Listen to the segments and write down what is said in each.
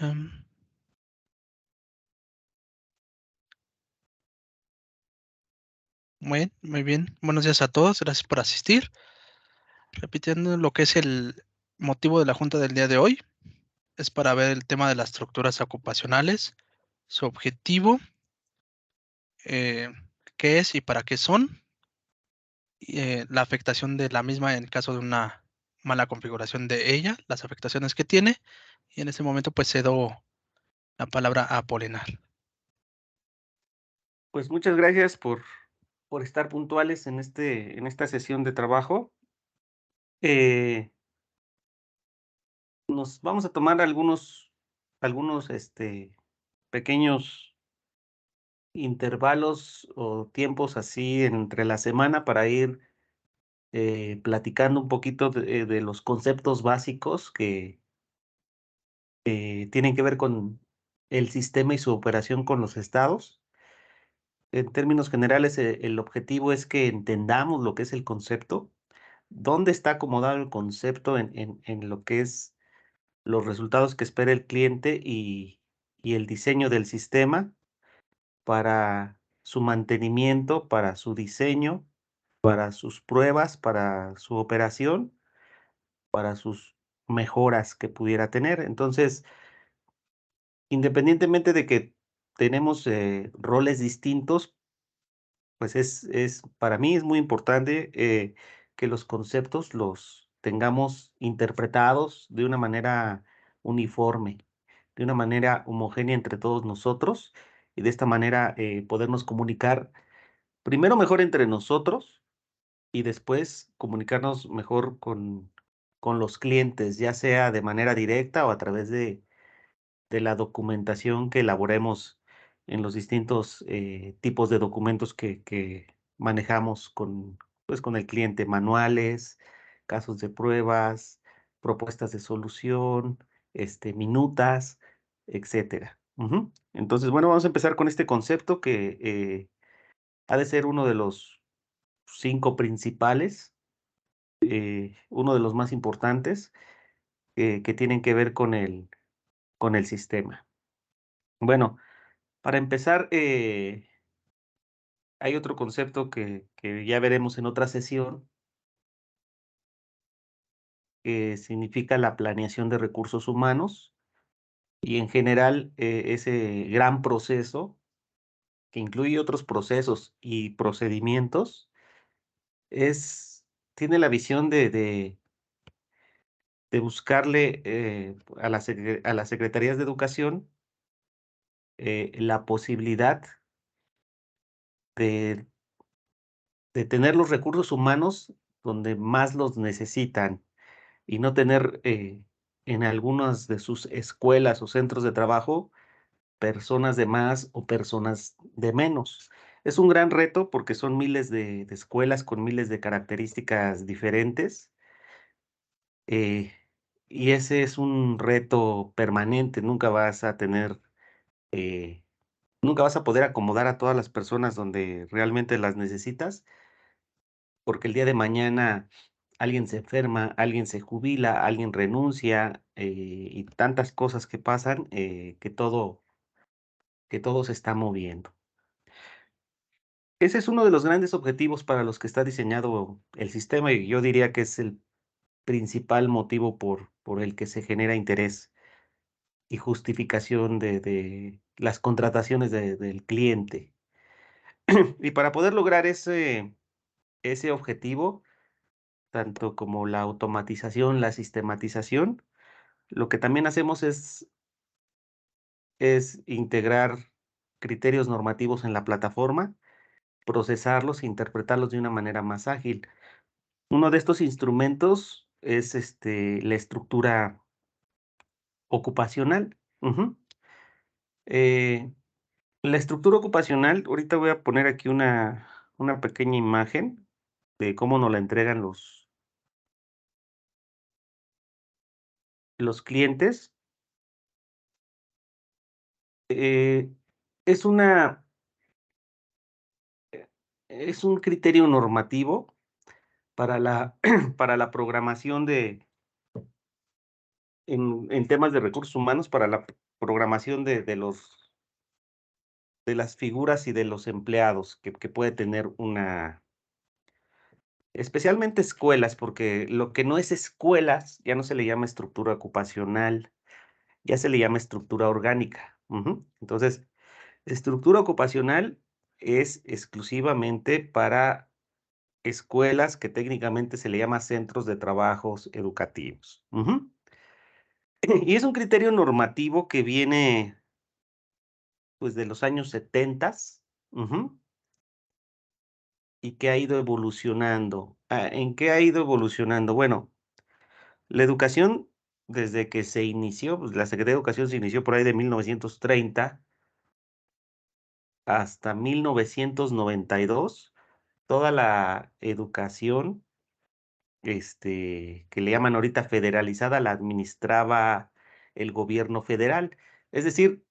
Em, muy bien. Buenos días a todos. Gracias por asistir. Repitiendo lo que es el motivo de la junta del día de hoy, es para ver el tema de las estructuras ocupacionales, su objetivo, eh, qué es y para qué son, y, la afectación de la misma en caso de una mala configuración de ella, las afectaciones que tiene, y en este momento pues cedo la palabra a Apolinar. Pues muchas gracias por estar puntuales en en esta sesión de trabajo. Eh, Nos vamos a tomar algunos pequeños intervalos o tiempos así entre la semana para ir platicando un poquito de los conceptos básicos que tienen que ver con el sistema y su operación con los estados. En términos generales, el objetivo es que entendamos lo que es el concepto, dónde está acomodado el concepto en lo que es los resultados que espera el cliente y el diseño del sistema para su mantenimiento, para su diseño, para sus pruebas, para su operación, para sus mejoras que pudiera tener. Entonces, independientemente de que tenemos roles distintos, pues para mí es muy importante que los conceptos los tengamos interpretados de una manera uniforme, de una manera homogénea entre todos nosotros y de esta manera podernos comunicar primero mejor entre nosotros y después comunicarnos mejor con los clientes, ya sea de manera directa o a través de la documentación que elaboremos en los distintos tipos de documentos que manejamos pues, con el cliente, manuales, casos de pruebas, propuestas de solución, minutas, etcétera. Ujú. Entonces, bueno, vamos a empezar con este concepto que ha de ser uno de los 5 principales, uno de los más importantes, que tienen que ver con el sistema. Bueno, para empezar, hay otro concepto que ya veremos en otra sesión, que significa la planeación de recursos humanos y en general ese gran proceso que incluye otros procesos y procedimientos es, tiene la visión de buscarle a a las secretarías de educación la posibilidad de, de tener los recursos humanos donde más los necesitan y no tener, en algunas de sus escuelas o centros de trabajo, personas de más o personas de menos. Es un gran reto porque son miles de escuelas con miles de características diferentes, eh, y ese es un reto permanente. Eh, Nunca vas a poder acomodar a todas las personas donde realmente las necesitas, porque el día de mañana alguien se enferma, alguien se jubila, alguien renuncia, y tantas cosas que pasan, que todo se está moviendo. Ese es uno de los grandes objetivos para los que está diseñado el sistema, y yo diría que es el principal motivo por el que se genera interés y justificación de las contrataciones del cliente. Y para poder lograr ese objetivo, tanto como la automatización, la sistematización, lo que también hacemos es integrar criterios normativos en la plataforma, procesarlos e interpretarlos de una manera más ágil. Uno de estos instrumentos es la estructura ocupacional. Ujú. Eh, la estructura ocupacional, ahorita voy a poner aquí una pequeña imagen de cómo nos la entregan los clientes. Eh, es una, es un criterio normativo para para la programación en temas de recursos humanos para la programación de las figuras y de los empleados que puede tener una especialmente escuelas, porque lo que no es escuelas ya no se le llama estructura ocupacional, ya se le llama estructura orgánica. Ujú. Entonces, estructura ocupacional es exclusivamente para escuelas que técnicamente se le llama centros de trabajos educativos. Ujú. Y es un criterio normativo que viene, pues, de los años 70, ujú, y que ha ido evolucionando. ¿En qué ha ido evolucionando? Bueno, la educación, desde que se inició, pues, la Secretaría de Educación se inició por ahí de 1930 hasta 1992. Toda la educación, que le llaman ahorita federalizada, la administraba el gobierno federal. Es decir,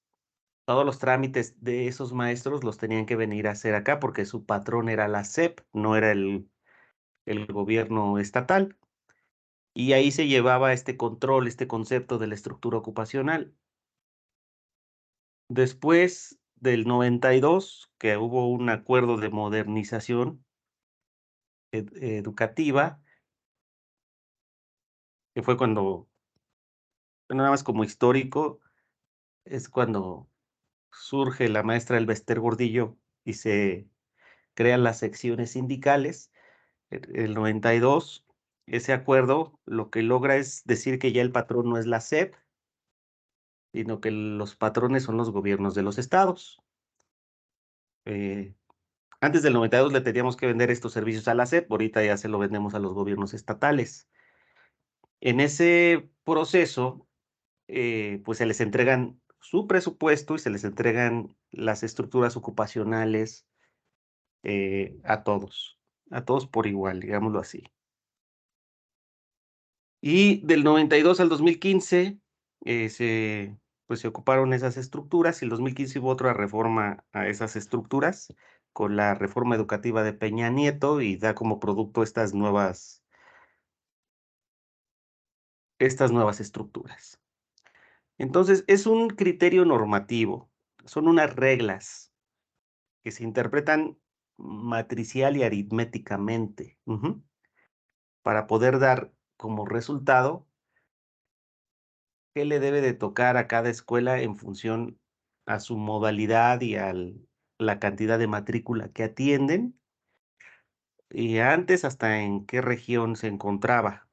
todos los trámites de esos maestros los tenían que venir a hacer acá, porque su patrón era la SEP, no era el gobierno estatal. Y ahí se llevaba este control, este concepto de la estructura ocupacional. Después del 92, que hubo un acuerdo de modernización educativa, que fue cuando, bueno, nada más como histórico, es cuando surge la maestra Elbester Gordillo y se crean las secciones sindicales. El 92, ese acuerdo lo que logra es decir que ya el patrón no es la SEP, sino que los patrones son los gobiernos de los estados. Eh, Antes del 92 le teníamos que vender estos servicios a la SEP, ahorita ya se lo vendemos a los gobiernos estatales. En ese proceso, pues se les entregan su presupuesto y se les entregan las estructuras ocupacionales a todos por igual, digámoslo así. Y del 92 al 2015 pues se ocuparon esas estructuras y el 2015 hubo otra reforma a esas estructuras con la reforma educativa de Peña Nieto y da como producto estas nuevas estructuras. Entonces, es un criterio normativo, son unas reglas que se interpretan matricial y aritméticamente, ujú, para poder dar como resultado qué le debe de tocar a cada escuela en función a su modalidad y la cantidad de matrícula que atienden, y antes hasta en qué región se encontraba.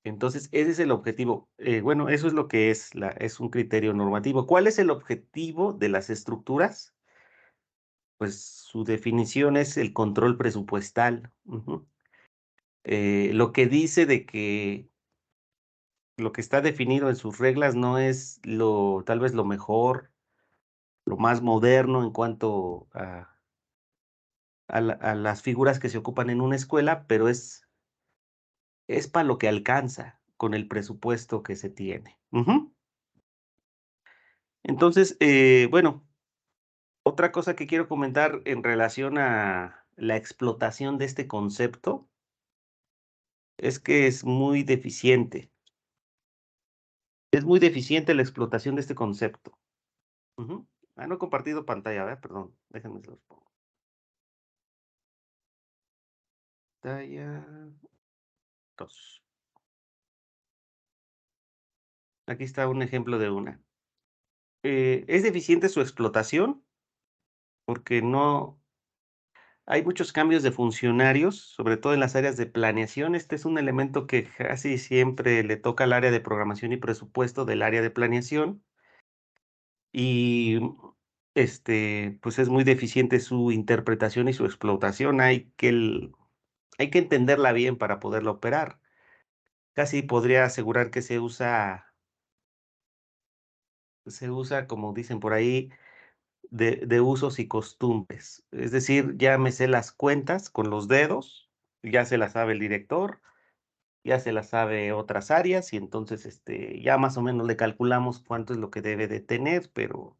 Entonces, ese es el objetivo. Bueno, eso es lo que es un criterio normativo. ¿Cuál es el objetivo de las estructuras? Pues su definición es el control presupuestal. Ujú. Lo que dice de que lo que está definido en sus reglas no es tal vez lo mejor, lo más moderno en cuanto a las figuras que se ocupan en una escuela, pero es para lo que alcanza con el presupuesto que se tiene. Ujú. Entonces, bueno, otra cosa que quiero comentar en relación a la explotación de este concepto es que es muy deficiente. Es muy deficiente la explotación de este concepto. Ujú. No he compartido pantalla, ¿verdad? Perdón, déjenme se los pongo. Pantalla 2. Aquí está un ejemplo de una. Es deficiente su explotación porque no hay muchos cambios de funcionarios, sobre todo en las áreas de planeación. Este es un elemento que casi siempre le toca al área de programación y presupuesto del área de planeación. Y, pues, es muy deficiente su interpretación y su explotación. Hay que entenderla bien para poderla operar. Casi podría asegurar que se usa, como dicen por ahí, de usos y costumbres. Es decir, ya me sé las cuentas con los dedos, ya se las sabe el director, ya se las sabe otras áreas, y entonces, ya más o menos le calculamos cuánto es lo que debe de tener, pero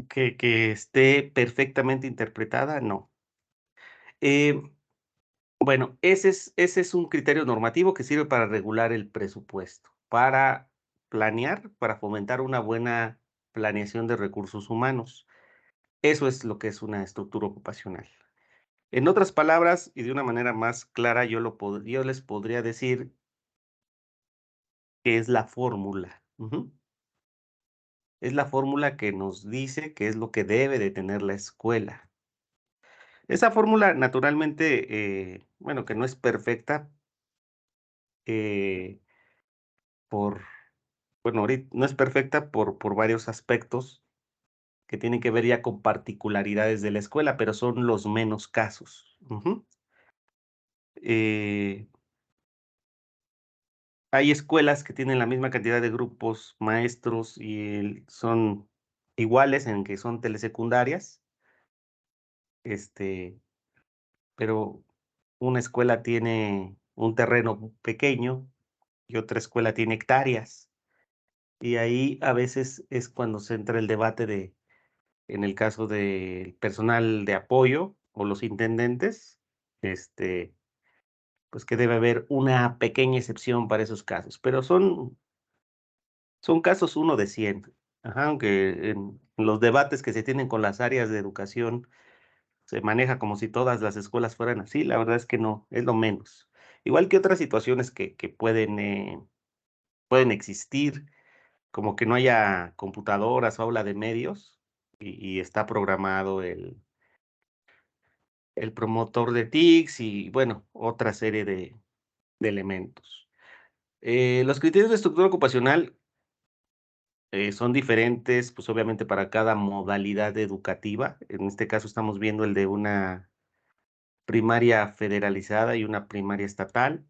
que esté perfectamente interpretada, no. Bueno, ese es un criterio normativo que sirve para regular el presupuesto, para planear, para fomentar una buena planeación de recursos humanos. Eso es lo que es una estructura ocupacional. En otras palabras, y de una manera más clara, yo les podría decir que es la fórmula. Ujú. Es la fórmula que nos dice qué es lo que debe de tener la escuela. Esa fórmula, naturalmente, bueno, que no es perfecta, eh, por bueno, ahorit no es perfecta por varios aspectos que tienen que ver ya con particularidades de la escuela, pero son los menos casos. Ujú. Eh, Hay escuelas que tienen la misma cantidad de grupos maestros y son iguales en que son telesecundarias, este, pero una escuela tiene un terreno pequeño y otra escuela tiene hectáreas. Y ahí a veces es cuando se entra el debate de, en el caso del personal de apoyo o los intendentes, este, pues que debe haber una pequeña excepción para esos casos, pero son casos uno de 100. Ajá, aunque en los debates que se tienen con las áreas de educación se maneja como si todas las escuelas fueran así, la verdad es que no, es lo menos. Igual que otras situaciones que pueden existir, como que no haya computadoras o aula de medios, y está programado el promotor de TICS y, bueno, otra serie de elementos. Los criterios de estructura ocupacional son diferentes, pues, obviamente, para cada modalidad educativa. En este caso, estamos viendo el de una primaria federalizada y una primaria estatal,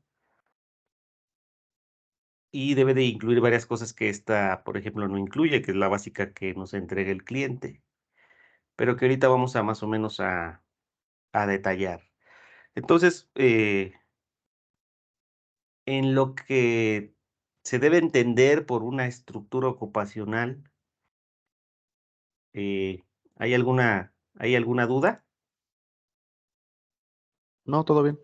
y debe de incluir varias cosas que esta, por ejemplo, no incluye, que es la básica que nos entrega el cliente, pero que ahorita vamos a más o menos a detallar. Entonces, en lo que se debe entender por una estructura ocupacional, eh, ¿hay alguna duda? No, todo bien,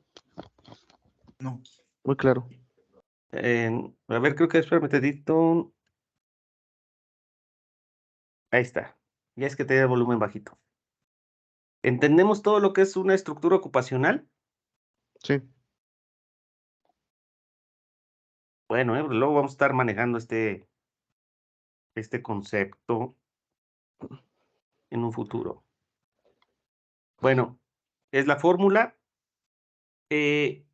No. muy claro. A ver, creo que espérame tantito. Ahí está. Ya es que tenía el volumen bajito. ¿Entendemos todo lo que es una estructura ocupacional? Sí, Bueno, luego vamos a estar manejando este concepto en un futuro. Bueno, es la fórmula. eh,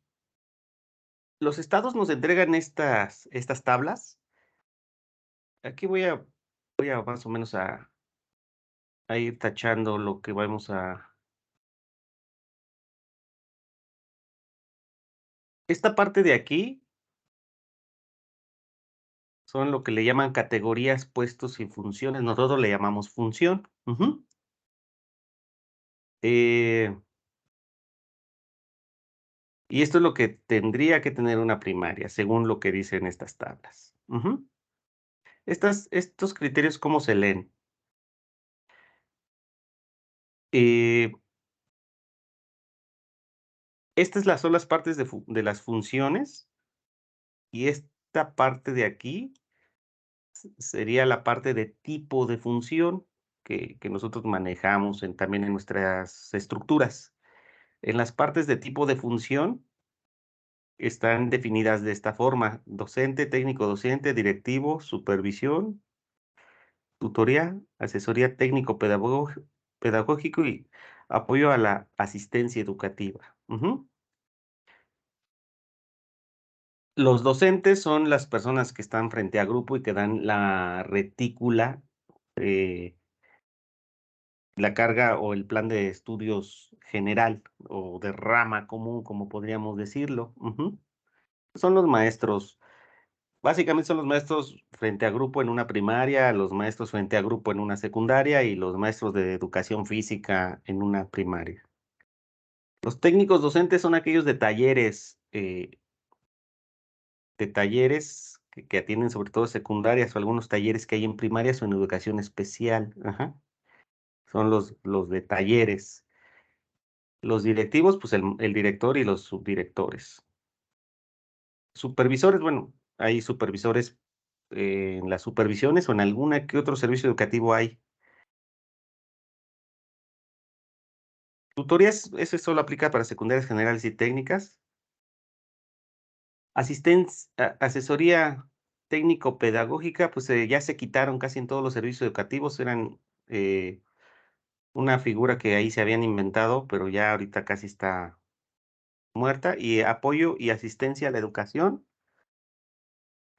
los estados nos entregan estas tablas. Aquí voy a más o menos a ir tachando lo que vamos a. Esta parte de aquí son lo que le llaman categorías, puestos y funciones. Nosotros le llamamos función. Ujú. Eh, y esto es lo que tendría que tener una primaria, según lo que dicen estas tablas. Ujú. Estos criterios, ¿cómo se leen? Eh, son las partes de las funciones, y esta parte de aquí sería la parte de tipo de función que nosotros manejamos también en nuestras estructuras. En las partes de tipo de función están definidas de esta forma: docente, técnico docente, directivo, supervisión, tutoría, asesoría técnico pedagógico y apoyo a la asistencia educativa. Ujú. Los docentes son las personas que están frente a grupo y que dan la retícula, eh, la carga o el plan de estudios general o de rama común, como podríamos decirlo. Ujú. Son los maestros. Básicamente son los maestros frente a grupo en una primaria, los maestros frente a grupo en una secundaria y los maestros de educación física en una primaria. Los técnicos docentes son aquellos de talleres que atienden sobre todo secundarias o algunos talleres que hay en primarias o en educación especial. Ajá. Son los de talleres. Los directivos, pues el director y los subdirectores. Supervisores, bueno, hay supervisores en las supervisiones o en alguna que otro servicio educativo hay. Tutorías, eso solo aplica para secundarias generales y técnicas. Asesoría técnico-pedagógica, pues ya se quitaron casi en todos los servicios educativos, eran una figura que ahí se habían inventado, pero ya ahorita casi está muerta. Y apoyo y asistencia a la educación,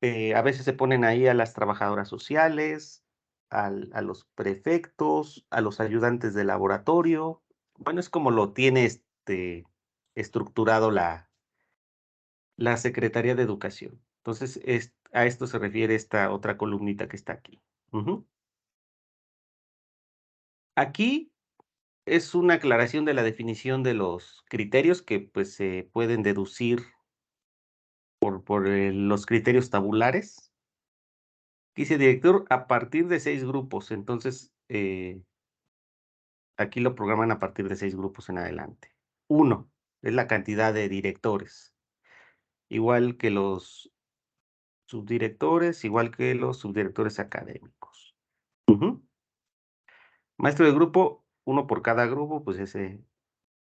a veces se ponen ahí a las trabajadoras sociales, a los prefectos, a los ayudantes de laboratorio. Bueno, es como lo tiene estructurado la Secretaría de Educación. Entonces, a esto se refiere esta otra columnita que está aquí. Ujú. Aquí es una aclaración de la definición de los criterios que pues se pueden deducir por los criterios tabulares. Dice director a partir de 6 grupos. Entonces, aquí lo programan a partir de 6 grupos en adelante. 1 es la cantidad de directores, igual que los subdirectores, igual que los subdirectores académicos. Ujú. Maestro de grupo, 1 por cada grupo, pues ese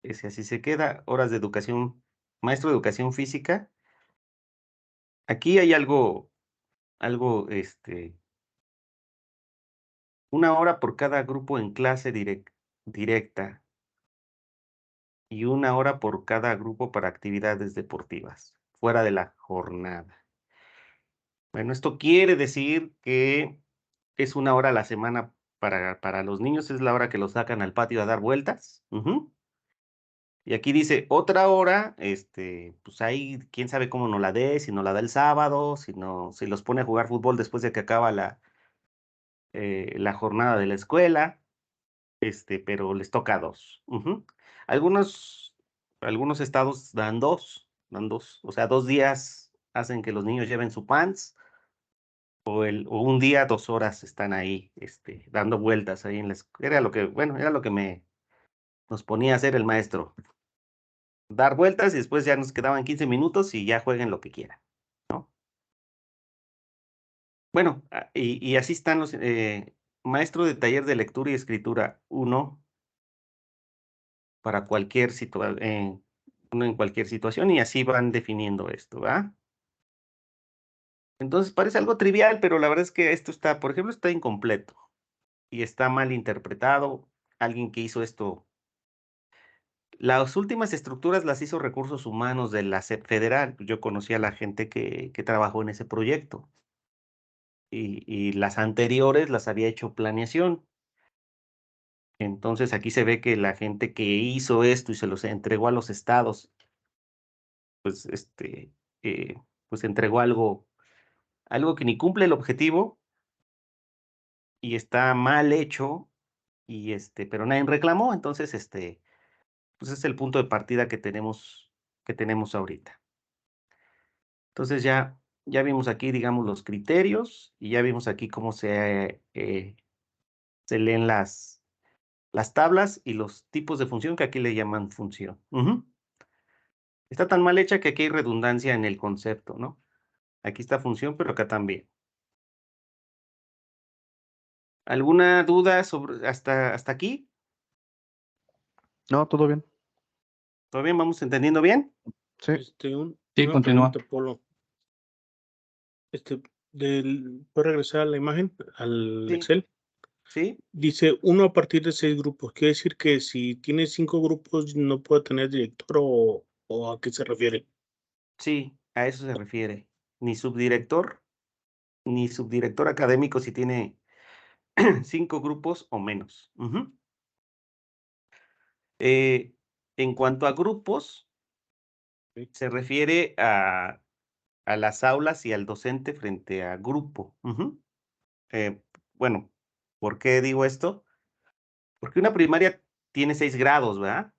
así se queda. Horas de educación, maestro de educación física. Aquí hay algo, 1 hora por cada grupo en clase directa y 1 hora por cada grupo para actividades deportivas, fuera de la jornada. Bueno, esto quiere decir que es 1 hora a la semana para los niños, es la hora que los sacan al patio a dar vueltas. Ujú. Y aquí dice otra hora, pues ahí quién sabe cómo nos la dé, si nos la da el sábado, si los pone a jugar fútbol después de que acaba la jornada de la escuela, pero les toca 2. Ujú. Algunos, algunos estados dan dos, o sea, 2 días hacen que los niños lleven su pants, o un día, 2 horas están ahí, dando vueltas ahí en la escuela. Era lo que, bueno, era lo que nos ponía a hacer el maestro. Dar vueltas y después ya nos quedaban 15 minutos y ya jueguen lo que quieran, ¿no? Bueno, y así están los maestro de taller de lectura y escritura 1 para cualquier uno en cualquier situación, y así van definiendo esto, ¿va? Entonces parece algo trivial, pero la verdad es que esto está, por ejemplo, está incompleto y está mal interpretado. Alguien que hizo esto, las últimas estructuras las hizo Recursos Humanos de la SEP Federal. Yo conocí a la gente que trabajó en ese proyecto. Y las anteriores las había hecho planeación. Entonces aquí se ve que la gente que hizo esto y se los entregó a los estados, pues eh, pues entregó algo que ni cumple el objetivo y está mal hecho, y pero nadie reclamó. Entonces, pues es el punto de partida que tenemos ahorita. Entonces ya vimos aquí, digamos, los criterios, y ya vimos aquí cómo se leen las tablas y los tipos de función, que aquí le llaman función. Ujú. Está tan mal hecha que aquí hay redundancia en el concepto, ¿no? Aquí está función, pero acá también. ¿Alguna duda sobre hasta aquí? No, todo bien. ¿Todo bien? ¿Vamos entendiendo bien? Sí. Sí, Sí, una continúa. pregunta, Polo. ¿Puedes regresar a la imagen, al Sí. Excel? Sí, Dice 1 a partir de 6 grupos. Quiere decir que si tiene 5 grupos no puede tener director, o ¿a qué se refiere? sí, a eso se refiere. Ni subdirector, ni subdirector académico si tiene 5 grupos o menos. Ujú. En cuanto a grupos, Sí. se refiere a las aulas y al docente frente a grupo. Ujú. Bueno, ¿por qué digo esto? Porque una primaria tiene 6 grados, ¿verdad?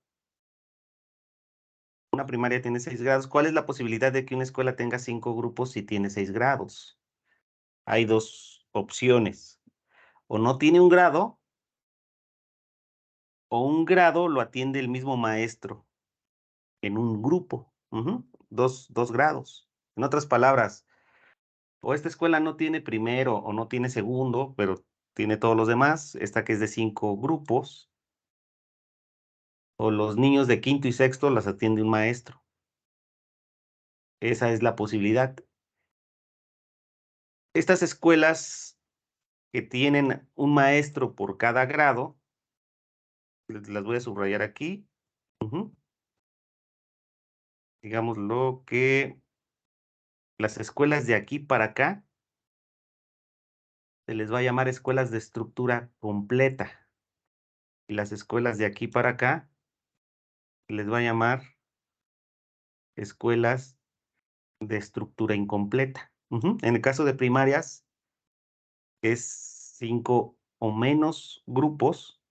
Una primaria tiene 6 grados. ¿Cuál es la posibilidad de que una escuela tenga 5 grupos si tiene 6 grados? Hay 2 opciones. O no tiene un grado, o un grado lo atiende el mismo maestro en un grupo. Dos grados. En otras palabras, o esta escuela no tiene primero o no tiene segundo, pero tiene todos los demás, esta que es de 5 grupos, o los niños de quinto y sexto las atiende un maestro. Esa es la posibilidad. Estas escuelas que tienen un maestro por cada grado, las voy a subrayar aquí. Digamos lo que las escuelas de aquí para acá se les va a llamar escuelas de estructura completa. Y las escuelas de aquí para acá se les va a llamar escuelas de estructura incompleta. En el caso de primarias es 5 o menos grupos.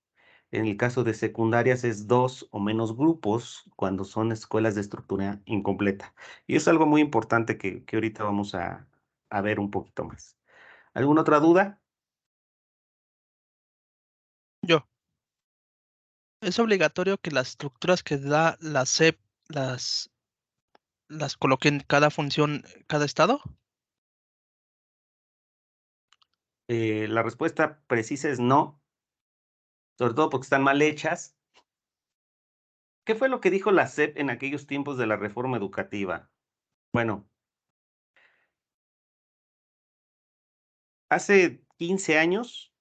En el caso de secundarias es 2 o menos grupos cuando son escuelas de estructura incompleta. Y es algo muy importante que ahorita vamos a ver un poquito más. ¿Alguna otra duda? Yo. ¿Es obligatorio que las estructuras que da la SEP las coloque en cada función, cada estado? La respuesta precisa es no, sobre todo porque están mal hechas. ¿Qué fue lo que dijo la SEP en aquellos tiempos de la reforma educativa? Bueno, hace 15 años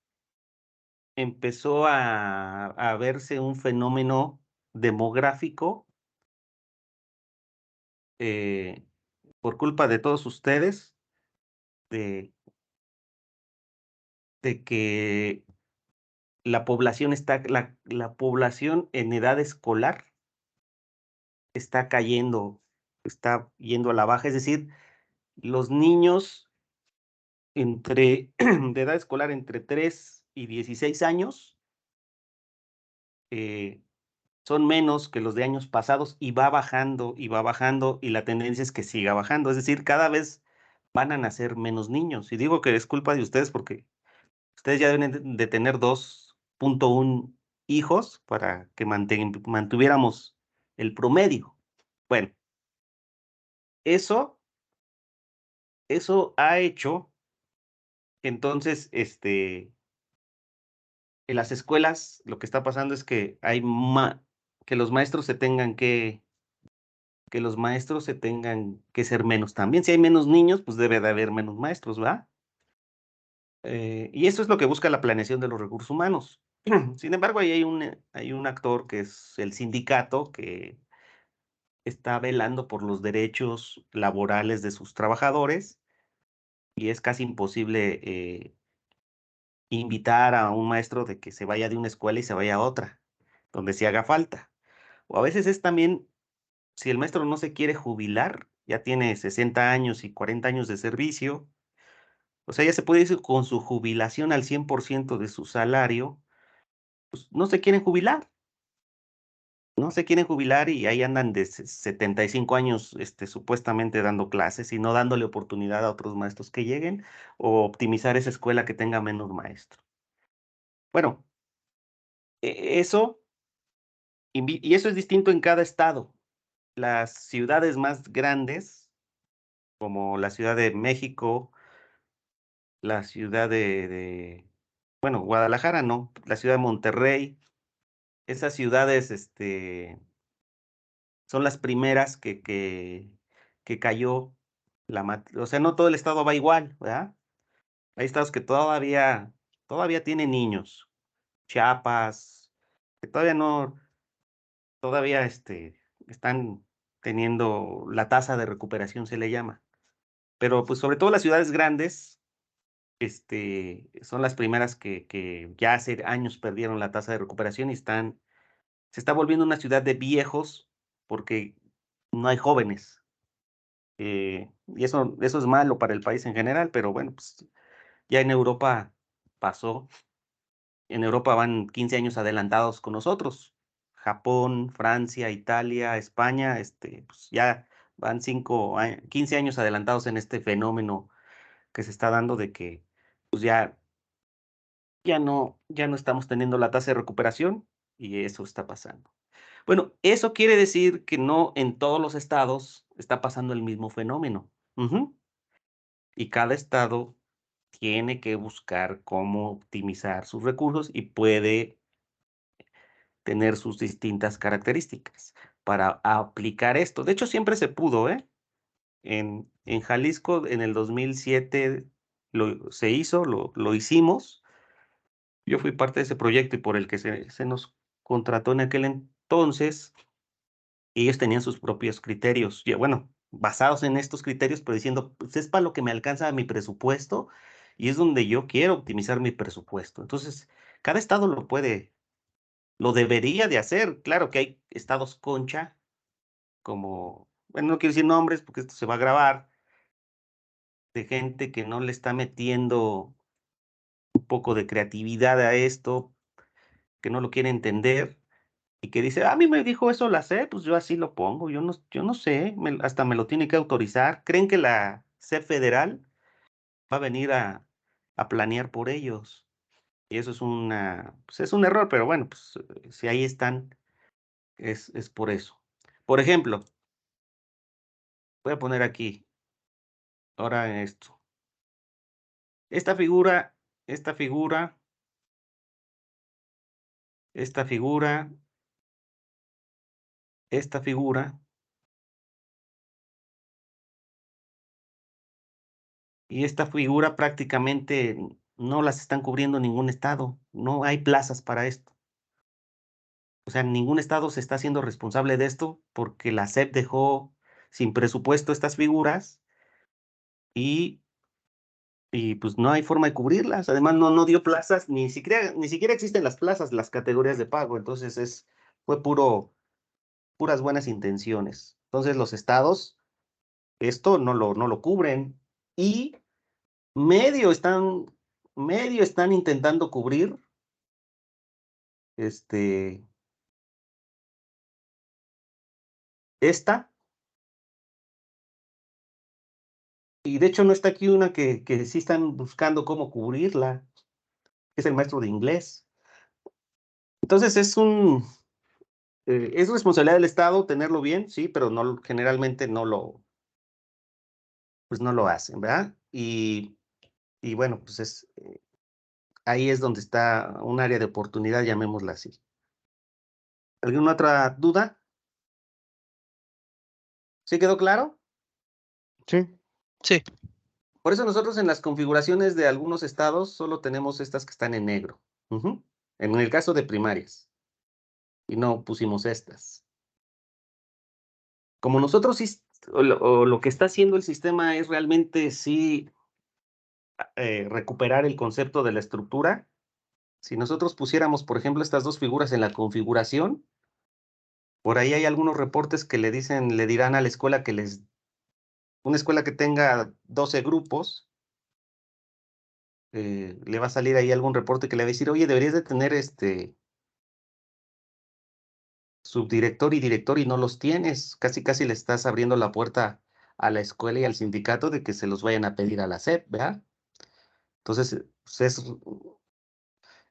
empezó a verse un fenómeno demográfico eh, por culpa de todos ustedes, de, de que la población en edad escolar está cayendo, está yendo a la baja, es decir, los niños de edad escolar entre 3 y 16 años eh, son menos que los de años pasados y va bajando y va bajando y la tendencia es que siga bajando. Es decir, cada vez van a nacer menos niños. Y digo que es culpa de ustedes porque ustedes ya deben de tener 2.1 hijos para que mantuviéramos el promedio. Bueno, eso, eso ha hecho que entonces, en las escuelas lo que está pasando es que que los maestros que los maestros se tengan que ser menos también. Si hay menos niños, pues debe de haber menos maestros, ¿va? Y eso es lo que busca la planeación de los recursos humanos. Sin embargo, ahí hay un actor que es el sindicato que está velando por los derechos laborales de sus trabajadores y es casi imposible invitar a un maestro de que se vaya de una escuela y se vaya a otra, donde se haga falta. O a veces es también, si el maestro no se quiere jubilar, ya tiene 60 años y 40 años de servicio, o sea, ya se puede ir con su jubilación al 100% de su salario, pues no se quieren jubilar, no se quieren jubilar y ahí andan de 75 años, supuestamente dando clases y no dándole oportunidad a otros maestros que lleguen o optimizar esa escuela que tenga menos maestros. Bueno, eso, y eso es distinto en cada estado. Las ciudades más grandes, como la Ciudad de México, la ciudad bueno, Guadalajara no, la ciudad de Monterrey, esas ciudades, son las primeras que cayó o sea, no todo el estado va igual, ¿verdad? Hay estados que todavía tienen niños, Chiapas, que todavía, están teniendo la tasa de recuperación, se le llama. Pero, pues, sobre todo las ciudades grandes, son las primeras que ya hace años perdieron la tasa de recuperación y se está volviendo una ciudad de viejos porque no hay jóvenes. Y eso es malo para el país en general, pero bueno, pues ya en Europa pasó. En Europa van 15 años adelantados con nosotros. Japón, Francia, Italia, España, pues ya van 15 años adelantados en este fenómeno que se está dando de que pues ya no estamos teniendo la tasa de recuperación. Y eso está pasando. Bueno, eso quiere decir que no en todos los estados está pasando el mismo fenómeno. Ujú. Y cada estado tiene que buscar cómo optimizar sus recursos y puede tener sus distintas características para aplicar esto. De hecho, siempre se pudo, ¿eh? En Jalisco, en el 2007 se hizo, lo hicimos. Yo fui parte de ese proyecto y por el que se nos contrató en aquel entonces. Ellos tenían sus propios criterios, y bueno, basados en estos criterios, pero diciendo, pues es para lo que me alcanza mi presupuesto y es donde yo quiero optimizar mi presupuesto. Entonces, cada estado lo debería de hacer. Claro que hay estados concha, como, bueno, no quiero decir nombres porque esto se va a grabar, de gente que no le está metiendo un poco de creatividad a esto, que no lo quiere entender. Y que dice, a mí me dijo eso la SEP, pues yo así lo pongo, yo no sé, hasta me lo tiene que autorizar. ¿Creen que la SEP federal va a venir a planear por ellos? Y eso pues es un error, pero bueno, pues si ahí están, es por eso. Por ejemplo, voy a poner aquí, ahora esto. Esta figura, esta figura, esta figura, esta figura, y esta figura prácticamente no las están cubriendo ningún estado. No hay plazas para esto. O sea, ningún estado se está haciendo responsable de esto porque la SEP dejó sin presupuesto estas figuras y, y pues no hay forma de cubrirlas. Además, no dio plazas, ni siquiera existen las plazas, las categorías de pago. Entonces, fue puras buenas intenciones. Entonces, los estados esto no lo cubren y medio están, medio están intentando cubrir este, esta. Y de hecho no está aquí una que sí están buscando cómo cubrirla, que es el maestro de inglés. Entonces es responsabilidad del Estado tenerlo bien, sí, pero no, generalmente pues no lo hacen, ¿verdad? Y bueno, pues ahí es donde está un área de oportunidad, llamémosla así. ¿Alguna otra duda? ¿Sí quedó claro? Sí, Sí, Por eso nosotros en las configuraciones de algunos estados solo tenemos estas que están en negro. Ujú. En el caso de primarias. Y no pusimos estas. Como nosotros sí, o lo que está haciendo el sistema es realmente sí recuperar el concepto de la estructura. Si nosotros pusiéramos, por ejemplo, estas dos figuras en la configuración, por ahí hay algunos reportes que le dirán a la escuela una escuela que tenga 12 grupos, le va a salir ahí algún reporte que le va a decir, oye, deberías de tener subdirector y director y no los tienes. Casi, casi le estás abriendo la puerta a la escuela y al sindicato de que se los vayan a pedir a la SEP, ¿verdad? Entonces, pues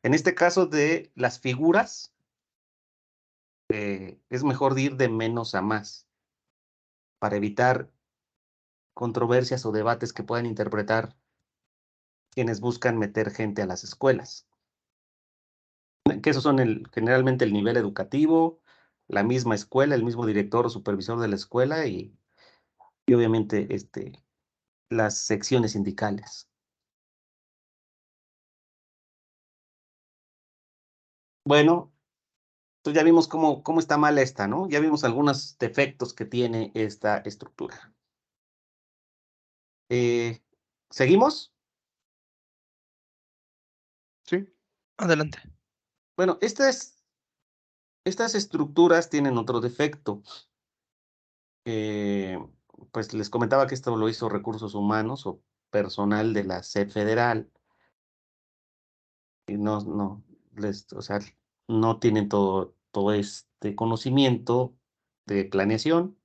en este caso de las figuras, es mejor ir de menos a más para evitar controversias o debates que puedan interpretar quienes buscan meter gente a las escuelas. Que esos son generalmente el nivel educativo, la misma escuela, el mismo director o supervisor de la escuela y obviamente las secciones sindicales. Bueno, entonces ya vimos cómo está mal esta, ¿no? Ya vimos algunos defectos que tiene esta estructura. ¿Seguimos? sí. adelante. Bueno, estas estructuras tienen otro defecto. Eh, pues les comentaba que esto lo hizo Recursos Humanos o personal de la SEP federal. Y o sea, no tienen todo este conocimiento de planeación,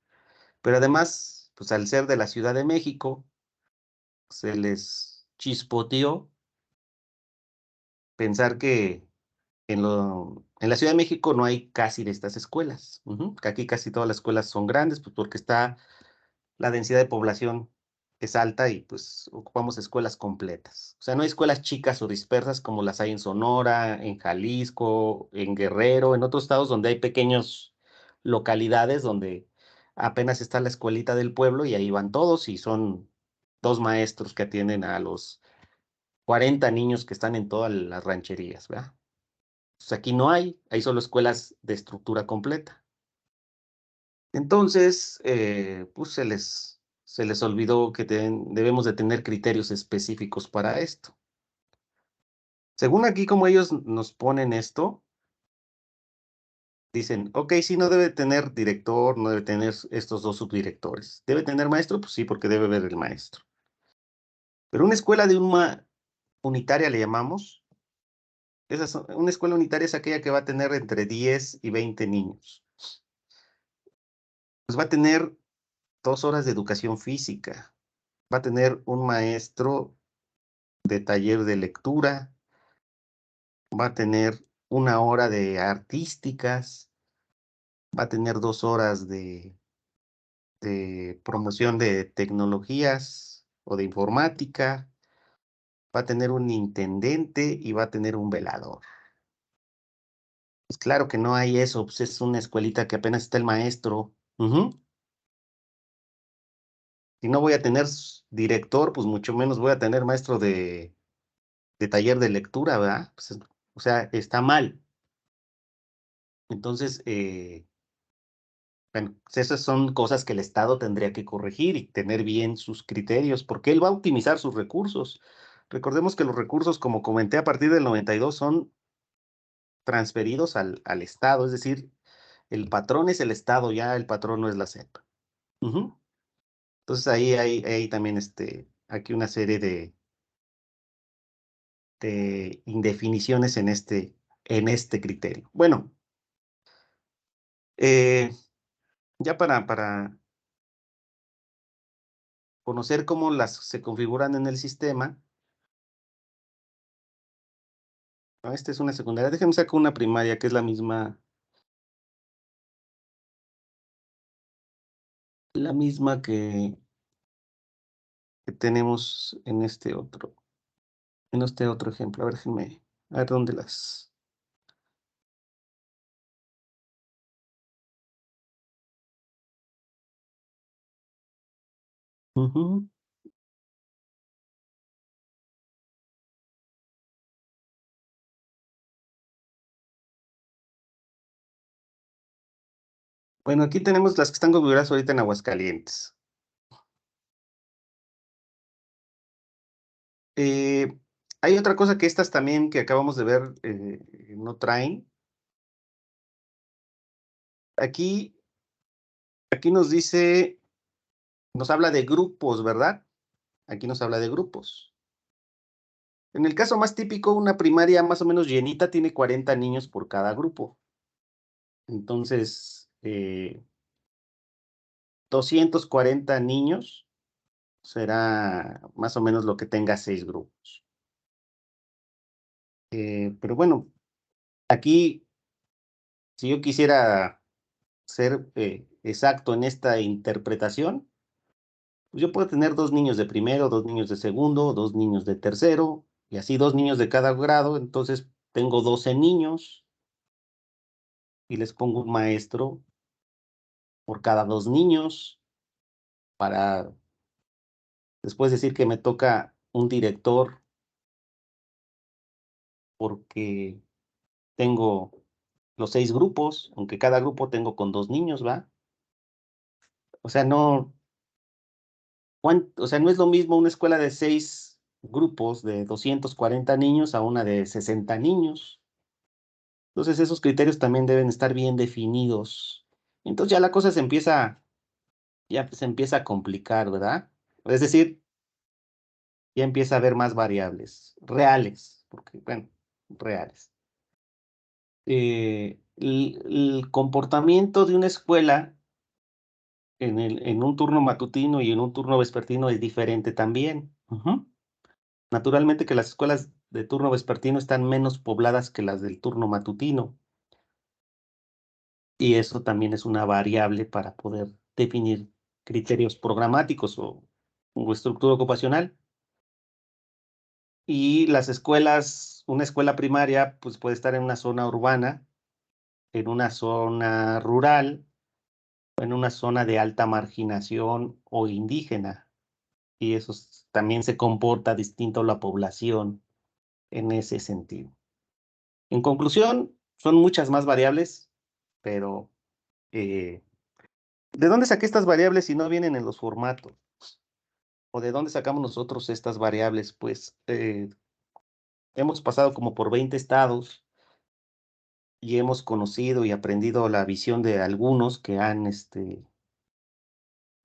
pero además, pues al ser de la Ciudad de México, se les chispoteó pensar que En la Ciudad de México no hay casi de estas escuelas. Que aquí casi todas las escuelas son grandes, pues porque está la densidad de población es alta y pues ocupamos escuelas completas. O sea, no hay escuelas chicas o dispersas como las hay en Sonora, en Jalisco, en Guerrero, en otros estados donde hay pequeños localidades donde apenas está la escuelita del pueblo y ahí van todos y son 2 maestros que atienden a los 40 niños que están en todas las rancherías, ¿verdad? Pues aquí no hay solo escuelas de estructura completa. Entonces, pues se les olvidó que debemos de tener criterios específicos para esto. Según aquí, como ellos nos ponen esto, dicen, ok, sí, no debe tener director, no debe tener estos 2 subdirectores. ¿Debe tener maestro? Pues sí, porque debe haber el maestro. Pero una escuela de una unitaria le llamamos. Una escuela unitaria es aquella que va a tener entre 10 y 20 niños. Pues va a tener 2 horas de educación física. Va a tener un maestro de taller de lectura, va a tener 1 hora de artísticas, va a tener 2 horas de promoción de tecnologías o de informática, va a tener un intendente y va a tener un velador. Pues claro que no hay eso, pues es una escuelita que apenas está el maestro. Si no voy a tener director, pues mucho menos voy a tener maestro de taller de lectura, ¿verdad? Pues, o sea, está mal. Entonces, bueno, pues esas son cosas que el Estado tendría que corregir y tener bien sus criterios, porque él va a optimizar sus recursos. Recordemos que los recursos, como comenté, a partir del 92 son transferidos al Estado, es decir, el patrón es el Estado, ya el patrón no es la SEP. Entonces ahí hay también aquí una serie de indefiniciones en este criterio. Bueno, ya para conocer cómo las se configuran en el sistema. No, esta es una secundaria. Déjenme sacar una primaria que es la misma que tenemos en este otro ejemplo. A ver, déjenme a ver dónde las. Ujú. Bueno, aquí tenemos las que están configuradas ahorita en Aguascalientes. Hay otra cosa que estas también que acabamos de ver no traen. Aquí nos dice, nos habla de grupos, ¿verdad? Aquí nos habla de grupos. En el caso más típico, una primaria más o menos llenita tiene 40 niños por cada grupo. Entonces, 240 niños será más o menos lo que tenga 6 grupos. Pero bueno, aquí, si yo quisiera ser exacto en esta interpretación, pues yo puedo tener 2 niños de primero, 2 niños de segundo, 2 niños de tercero, y así 2 niños de cada grado. Entonces, tengo 12 niños y les pongo un maestro por cada 2 niños para después decir que me toca un director porque tengo los 6 grupos, aunque cada grupo tengo con 2 niños, ¿va? O sea, no, o sea, no es lo mismo una escuela de 6 grupos de 240 niños a una de 60 niños. Entonces, esos criterios también deben estar bien definidos. Entonces, ya la cosa se empieza a complicar, ¿verdad? Es decir, ya empieza a haber más variables reales, porque, bueno, reales. El comportamiento de una escuela en un turno matutino y en un turno vespertino es diferente también. Naturalmente que las escuelas de turno vespertino están menos pobladas que las del turno matutino. y eso también es una variable para poder definir criterios programáticos o estructura ocupacional. Y las escuelas, una escuela primaria, pues puede estar en una zona urbana, en una zona rural, o en una zona de alta marginación o indígena. Y eso también se comporta distinto la población en ese sentido. En conclusión, son muchas más variables, pero ¿de dónde saqué estas variables si no vienen en los formatos? ¿O de dónde sacamos nosotros estas variables? Pues hemos pasado como por 20 estados y hemos conocido y aprendido la visión de algunos que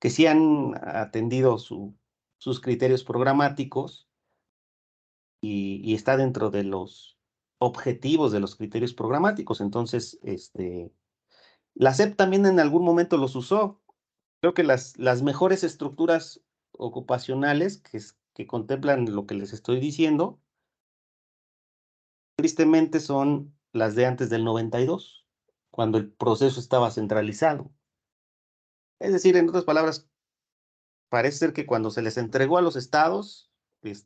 sí han atendido sus criterios programáticos y está dentro de los objetivos de los criterios programáticos. Entonces, la SEP también en algún momento los usó. Creo que las mejores estructuras ocupacionales que contemplan lo que les estoy diciendo, tristemente son las de antes del 92, cuando el proceso estaba centralizado. Es decir, en otras palabras, parece ser que cuando se les entregó a los estados,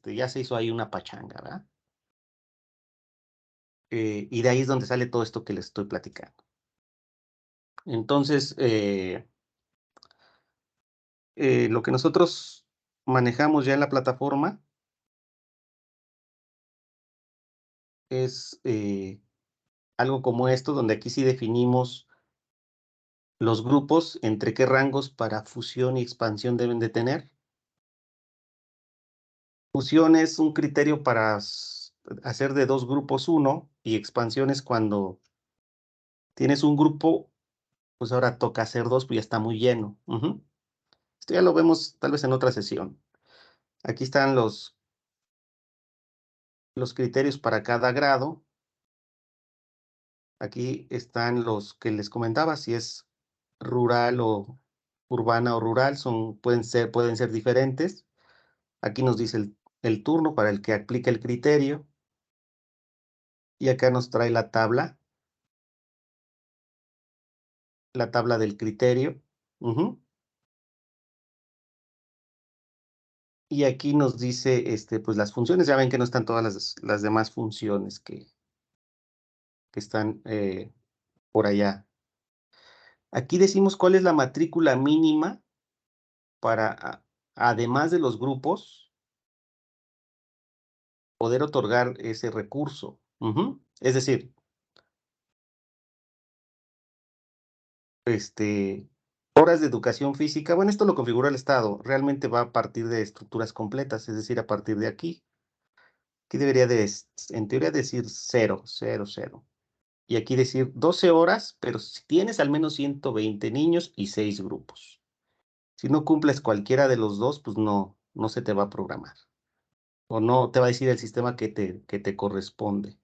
ya se hizo ahí una pachanga, ¿verdad? Y de ahí es donde sale todo esto que les estoy platicando. Entonces, lo que nosotros manejamos ya en la plataforma es algo como esto, donde aquí sí definimos los grupos, entre qué rangos para fusión y expansión deben de tener. Fusión es un criterio para hacer de dos grupos uno, y expansión es cuando tienes un grupo, pues ahora toca hacer dos, pues ya está muy lleno. Esto ya lo vemos tal vez en otra sesión. Aquí están los criterios para cada grado. Aquí están los que les comentaba, si es rural o urbana o rural, pueden ser diferentes. Aquí nos dice el turno para el que aplica el criterio. Y acá nos trae la tabla del criterio. Y aquí nos dice, pues las funciones. Ya ven que no están todas las demás funciones que están por allá. Aquí decimos cuál es la matrícula mínima para, además de los grupos, poder otorgar ese recurso. Es decir, horas de educación física. Bueno, esto lo configura el Estado. Realmente va a partir de estructuras completas, es decir, a partir de aquí. Aquí debería en teoría decir 0, 0, 0. Y aquí decir 12 horas, pero si tienes al menos 120 niños y 6 grupos. Si no cumples cualquiera de los dos, pues no se te va a programar. O no te va a decir el sistema que te corresponde.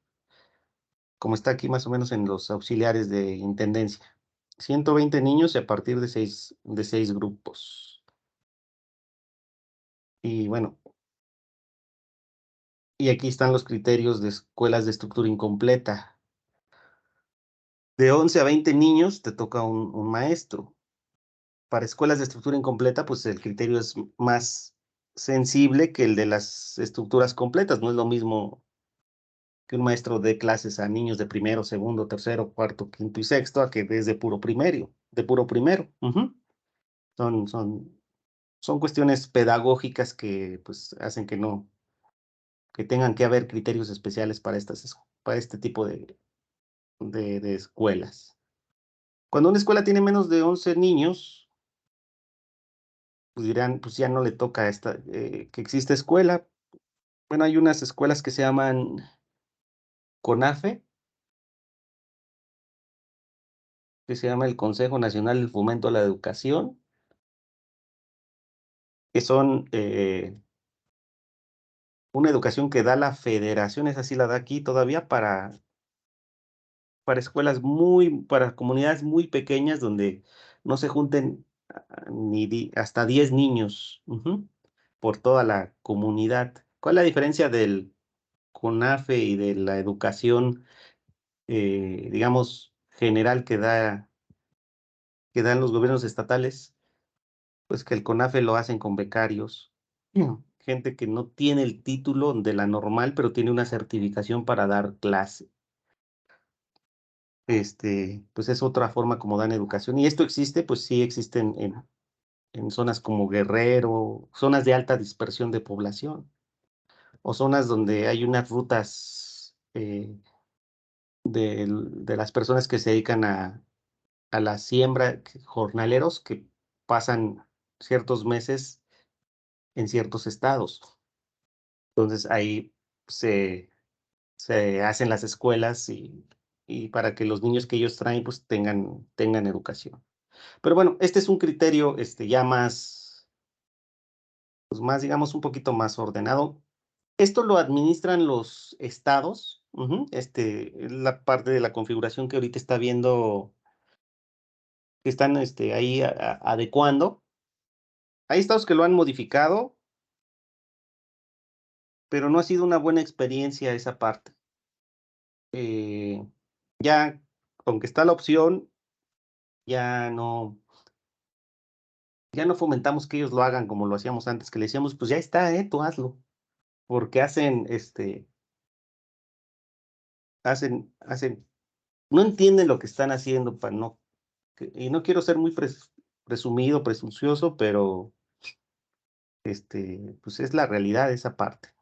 Como está aquí más o menos en los auxiliares de intendencia. 120 niños y a partir de 6 grupos. Y bueno, y aquí están los criterios de escuelas de estructura incompleta. De 11 a 20 niños te toca un maestro. Para escuelas de estructura incompleta, pues el criterio es más sensible que el de las estructuras completas. No es lo mismo que un maestro dé clases a niños de primero, segundo, tercero, cuarto, quinto y sexto, a que desde puro primero, de puro primero. Son cuestiones pedagógicas que pues hacen que tengan que haber criterios especiales para este tipo de escuelas. Cuando una escuela tiene menos de 11 niños, pues dirán, pues ya no le toca que existe escuela. Bueno, hay unas escuelas que se llaman CONAFE, que se llama el Consejo Nacional del Fomento a la Educación, que son una educación que da la federación, esa sí la da aquí todavía para escuelas para comunidades muy pequeñas donde no se junten hasta 10 niños por toda la comunidad. ¿Cuál es la diferencia del CONAFE y de la educación, digamos, general que da que dan los gobiernos estatales, pues que el CONAFE lo hacen con becarios, gente que no tiene el título de la normal, pero tiene una certificación para dar clase. Pues es otra forma como dan educación. Y esto existe, pues sí existe en zonas como Guerrero, zonas de alta dispersión de población, o zonas donde hay unas rutas de las personas que se dedican a la siembra, jornaleros que pasan ciertos meses en ciertos estados. Entonces ahí se, se hacen las escuelas y para que los niños que ellos traen pues tengan educación. Pero bueno, este es un criterio ya más, pues más, digamos, un poquito más ordenado. Esto lo administran los estados. Es la parte de la configuración que ahorita está viendo, que están ahí adecuando. Hay estados que lo han modificado, pero no ha sido una buena experiencia esa parte. Ya, aunque está la opción, ya no fomentamos que ellos lo hagan como lo hacíamos antes, que le decíamos, pues ya está, tú hazlo. Porque hacen, no entienden lo que están haciendo para no, y no quiero ser muy presumido, presuncioso, pero pues es la realidad esa parte.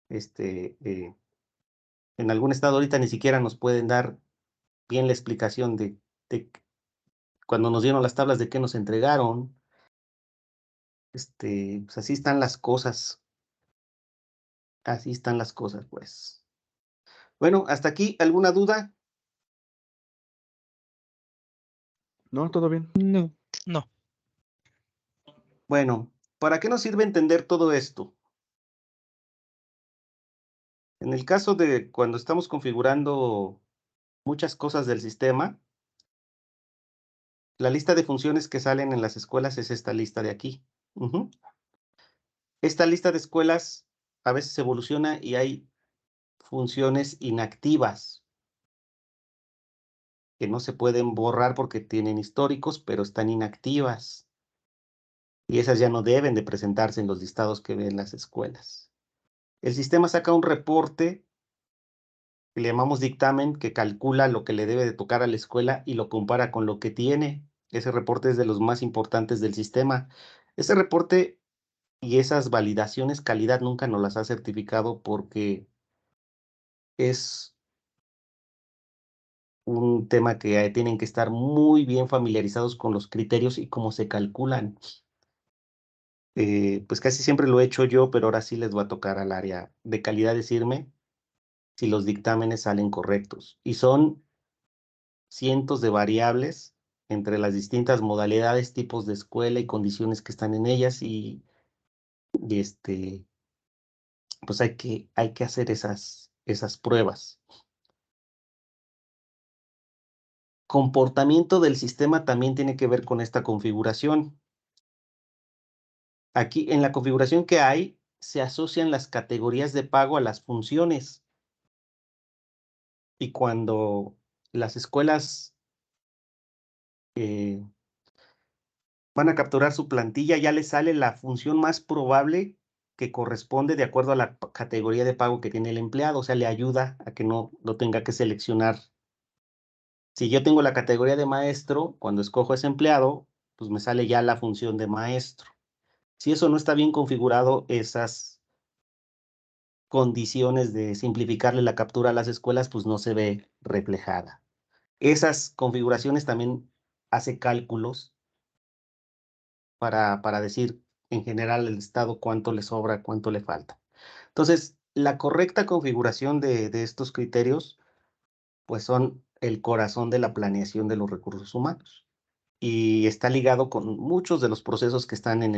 En algún estado ahorita ni siquiera nos pueden dar bien la explicación de cuando nos dieron las tablas de qué nos entregaron. Pues así están las cosas. Así están las cosas, pues. Bueno, hasta aquí, ¿alguna duda? No, todo bien. No. No. Bueno, ¿para qué nos sirve entender todo esto? En el caso de cuando estamos configurando muchas cosas del sistema, la lista de funciones que salen en las escuelas es esta lista de aquí. Esta lista de escuelas a veces evoluciona y hay funciones inactivas que no se pueden borrar porque tienen históricos, pero están inactivas. Y esas ya no deben de presentarse en los listados que ven las escuelas. El sistema saca un reporte que le llamamos dictamen, que calcula lo que le debe de tocar a la escuela y lo compara con lo que tiene. Ese reporte es de los más importantes del sistema. Ese reporte y esas validaciones calidad nunca nos las ha certificado porque es un tema que tienen que estar muy bien familiarizados con los criterios y cómo se calculan. Pues casi siempre lo he hecho yo, pero ahora sí les va a tocar al área de calidad decirme si los dictámenes salen correctos. Y son cientos de variables entre las distintas modalidades, tipos de escuela y condiciones que están en ellas y pues hay que hacer esas pruebas. Comportamiento del sistema también tiene que ver con esta configuración. Aquí en la configuración que hay, se asocian las categorías de pago a las funciones. Y cuando las escuelas van a capturar su plantilla, ya les sale la función más probable que corresponde de acuerdo a la categoría de pago que tiene el empleado. O sea, le ayuda a que no lo tenga que seleccionar. Si yo tengo la categoría de maestro, cuando escojo ese empleado, pues me sale ya la función de maestro. Si eso no está bien configurado, esas condiciones de simplificarle la captura a las escuelas, pues no se ve reflejada. Esas configuraciones también hace cálculos para decir en general el estado cuánto le sobra, cuánto le falta. Entonces, la correcta configuración de estos criterios, pues son el corazón de la planeación de los recursos humanos y está ligado con muchos de los procesos que están en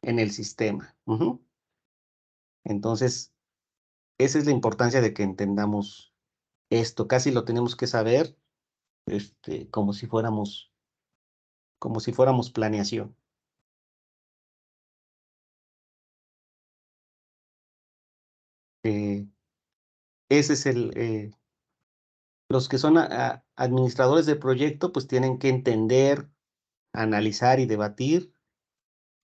el sistema. Entonces, esa es la importancia de que entendamos esto. Casi lo tenemos que saber, como si fuéramos planeación. Ese es Los que son administradores de proyecto, pues tienen que entender, analizar y debatir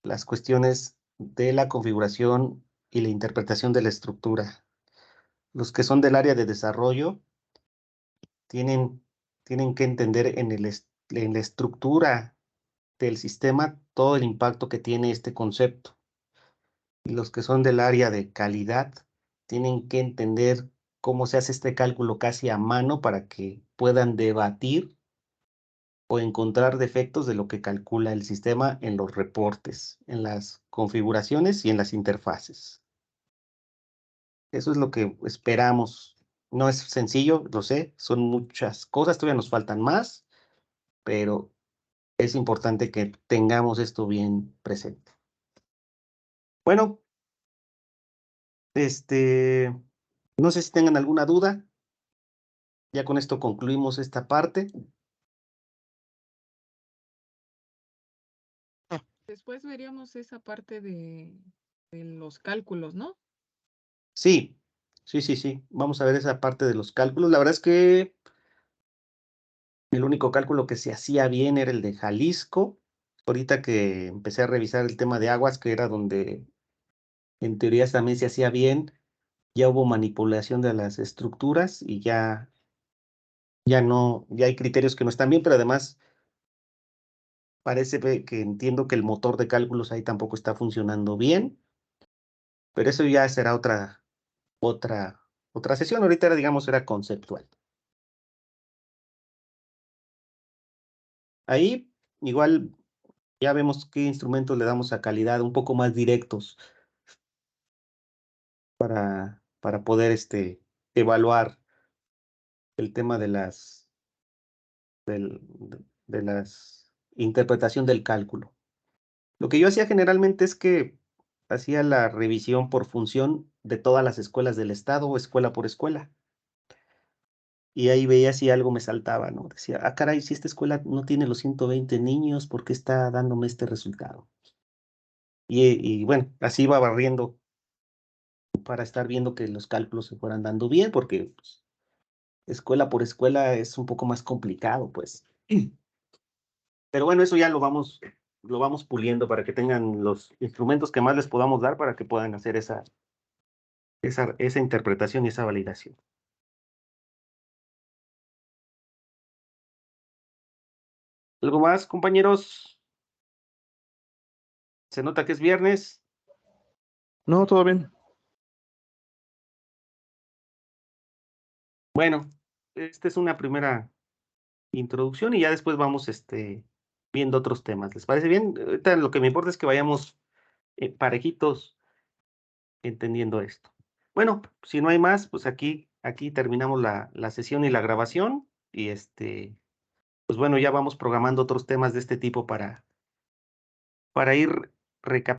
las cuestiones de la configuración y la interpretación de la estructura. Los que son del área de desarrollo tienen que entender en la estructura del sistema todo el impacto que tiene este concepto. Y los que son del área de calidad tienen que entender cómo se hace este cálculo casi a mano para que puedan debatir o encontrar defectos de lo que calcula el sistema en los reportes, en las configuraciones y en las interfaces. Eso es lo que esperamos. No es sencillo, lo sé, son muchas cosas, todavía nos faltan más, pero es importante que tengamos esto bien presente. Bueno, no sé si tengan alguna duda. Ya con esto concluimos esta parte. Después veríamos esa parte de los cálculos, ¿no? Sí, sí. Vamos a ver esa parte de los cálculos. La verdad es que el único cálculo que se hacía bien era el de Jalisco. Ahorita que empecé a revisar el tema de aguas, que era donde en teoría también se hacía bien, ya hubo manipulación de las estructuras y ya no, ya hay criterios que no están bien, pero además parece que entiendo que el motor de cálculos ahí tampoco está funcionando bien, pero eso ya será otra sesión. Ahorita era, digamos, era conceptual. Ahí igual ya vemos qué instrumentos le damos a calidad un poco más directos para poder evaluar el tema de las interpretación del cálculo. Lo que yo hacía generalmente es que hacía la revisión por función de todas las escuelas del estado o escuela por escuela. Y ahí veía si algo me saltaba, ¿no? Decía, caray, si esta escuela no tiene los 120 niños, ¿por qué está dándome este resultado? Y bueno, así iba barriendo para estar viendo que los cálculos se fueran dando bien, porque pues, escuela por escuela es un poco más complicado, pues. Pero bueno, eso ya lo vamos puliendo para que tengan los instrumentos que más les podamos dar para que puedan hacer esa interpretación y esa validación. ¿Algo más, compañeros? Se nota que es viernes. No, todo bien. Bueno, esta es una primera introducción y ya después vamos viendo otros temas. ¿Les parece bien? Ahorita lo que me importa es que vayamos parejitos entendiendo esto. Bueno, si no hay más, pues aquí terminamos la sesión y la grabación y pues bueno, ya vamos programando otros temas de este tipo para ir recapitulando